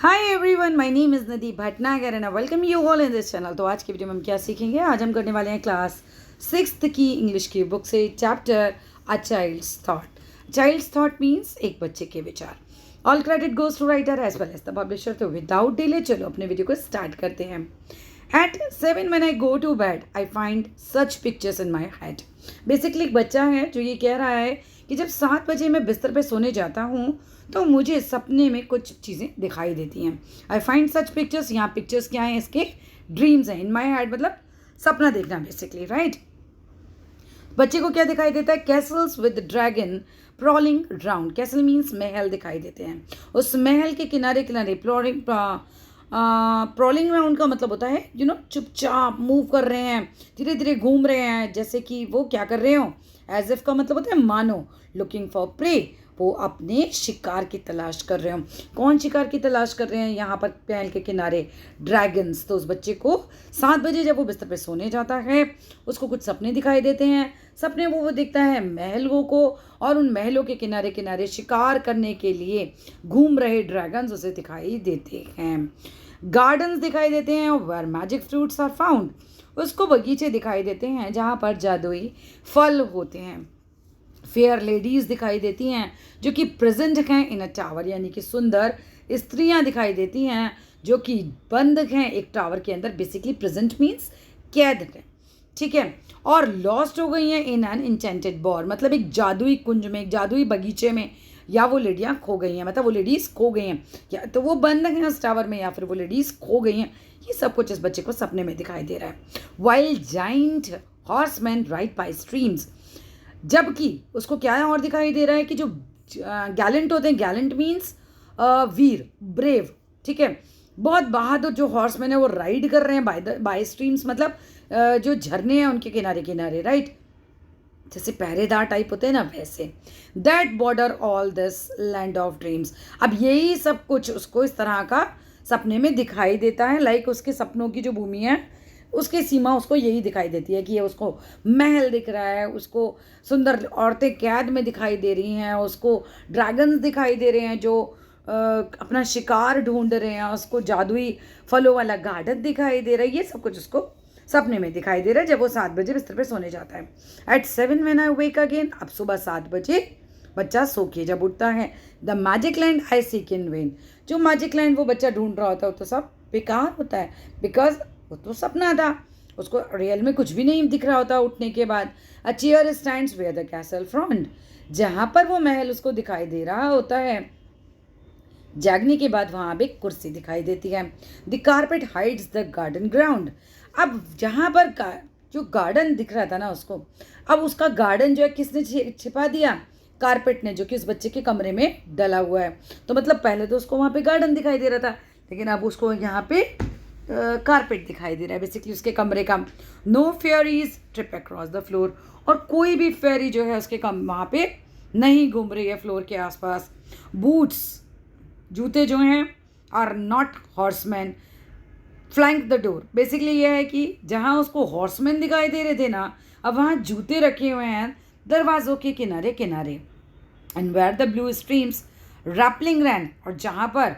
Hi everyone, my name is Nadi Bhatnagar and I welcome you all in this channel. तो आज की video में हम क्या सीखेंगे? आज हम करने वाले हैं क्लास 6th की इंग्लिश की बुक से chapter a child's thought. Child's thought means एक बच्चे के विचार। All credit goes to writer as well as the publisher. तो विदाउट डिले चलो अपने वीडियो को स्टार्ट करते हैं। At 7 when I go to bed, I find such pictures in my head. Basically एक बच्चा है जो ये कह रहा है कि जब 7 बजे मैं बिस्तर पे सोने जाता हूँ तो मुझे सपने में कुछ चीज़ें दिखाई देती हैं। I find such pictures. यहाँ पिक्चर्स क्या हैं? इसके ड्रीम्स हैं। इन माई हेड मतलब सपना देखना बेसिकली, राइट। बच्चे को क्या दिखाई देता है? Castles with dragon prowling round. Castle means महल दिखाई देते हैं। उस महल के किनारे किनारे प्रॉलिंग राउंड का मतलब होता है चुपचाप मूव कर रहे हैं, धीरे धीरे घूम रहे हैं, जैसे कि वो क्या कर रहे हो। एज इफ का मतलब होता है मानो। लुकिंग फॉर प्रे, वो अपने शिकार की तलाश कर रहे हो। कौन शिकार की तलाश कर रहे हैं? यहाँ पर महल के किनारे ड्रैगन्स। तो उस बच्चे को 7 बजे जब वो बिस्तर पे सोने जाता है उसको कुछ सपने दिखाई देते हैं। सपने वो देखता है महलों को, और उन महलों के किनारे किनारे शिकार करने के लिए घूम रहे ड्रैगन्स उसे दिखाई देते हैं। गार्डन्स दिखाई देते हैं where magic fruits are found. उसको बगीचे दिखाई देते हैं जहाँ पर जादुई फल होते हैं। फेयर लेडीज़ दिखाई देती हैं जो कि प्रेजेंट हैं इन अ टावर, यानी कि सुंदर स्त्रियां दिखाई देती हैं जो कि बंद हैं एक टावर के अंदर। बेसिकली प्रेजेंट मीन्स कैद है, ठीक है। और लॉस्ट हो गई हैं इन एन इंचेंटेड बॉर, मतलब एक जादुई कुंज में, एक जादुई बगीचे में, या वो लेडियाँ खो गई हैं, मतलब वो लेडीज़ खो गई हैं, या तो वो बंद हैं उस टावर में, या फिर वो लेडीज़ खो गई हैं। ये सब कुछ इस बच्चे को सपने में दिखाई दे रहा है। While giant horseman ride by streams, जबकि उसको क्या और दिखाई दे रहा है कि जो गैलेंट होते हैं, गैलेंट मीन्स वीर, ब्रेव, ठीक है, बहुत बहादुर जो हॉर्समैन है वो राइड कर रहे हैं बाय स्ट्रीम्स, मतलब जो झरने हैं उनके किनारे किनारे, राइट, जैसे पहरेदार टाइप होते हैं ना, वैसे। That border all this land of dreams. अब यही सब कुछ उसको इस तरह का सपने में दिखाई देता है। लाइक उसके सपनों की जो भूमि है उसकी सीमा उसको यही दिखाई देती है कि ये उसको महल दिख रहा है, उसको सुंदर औरतें कैद में दिखाई दे रही हैं, उसको ड्रैगन्स दिखाई दे रहे हैं जो अपना शिकार ढूंढ रहे हैं, उसको जादुई फलों वाला गार्डन दिखाई दे रहा है। ये सब कुछ उसको सपने में दिखाई दे रहा है जब वो 7 बजे बिस्तर पे सोने जाता है। At 7 when I wake again, अब सुबह 7 बजे बच्चा सो के जब उठता है, the magic land I seek in when. जो मैजिक लैंड वो बच्चा ढूंढ रहा होता है वो तो सब बेकार होता है, बिकॉज वो तो सपना था, उसको रियल में कुछ भी नहीं दिख रहा होता उठने के बाद। A chair stands where the castle front, जहाँ पर वो महल उसको दिखाई दे रहा होता है, जागने के बाद वहाँ पे कुर्सी दिखाई देती है। The carpet hides the garden ground. अब जहाँ पर जो गार्डन दिख रहा था ना उसको, अब उसका गार्डन जो है किसने छिपा दिया? कारपेट ने, जो कि उस बच्चे के कमरे में डला हुआ है। तो मतलब पहले तो उसको वहाँ पे गार्डन दिखाई दे रहा था, लेकिन अब उसको यहाँ पे कारपेट दिखाई दे रहा है, बेसिकली उसके कमरे का। No fairies trip across the floor, और कोई भी फेयरी जो है उसके वहाँ पे नहीं घूम रही है फ्लोर के आसपास। बूट्स, जूते जो हैं, are not horseman flank the door. Basically ये है कि जहाँ उसको हॉर्समैन दिखाई दे रहे थे ना, अब वहाँ जूते रखे हुए हैं दरवाज़ों के किनारे किनारे। And where the blue streams rippling ran, और जहाँ पर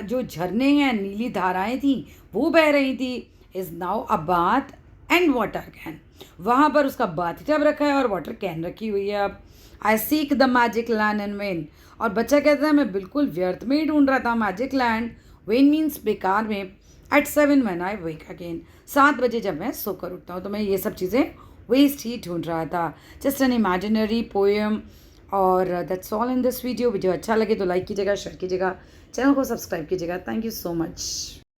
जो झरने हैं, नीली धाराएं थी वो बह रही थी, is now a bath and water can. वहाँ पर उसका बाथ टब रखा है और वाटर कैन रखी हुई है। अब आई seek the magic land and when, और बच्चा कहता है मैं बिल्कुल व्यर्थ में ही ढूंढ रहा था मैजिक लैंड, वेन मीन्स बेकार में। At 7 when I wake again, 7 बजे जब मैं सोकर उठता हूँ तो मैं ये सब चीज़ें वेस्ट ही ढूंढ रहा था। Just an imaginary poem. और that's all in this video. Video अच्छा लगे तो लाइक कीजिएगा, शेयर कीजिएगा, चैनल को सब्सक्राइब कीजिएगा। Thank you so much.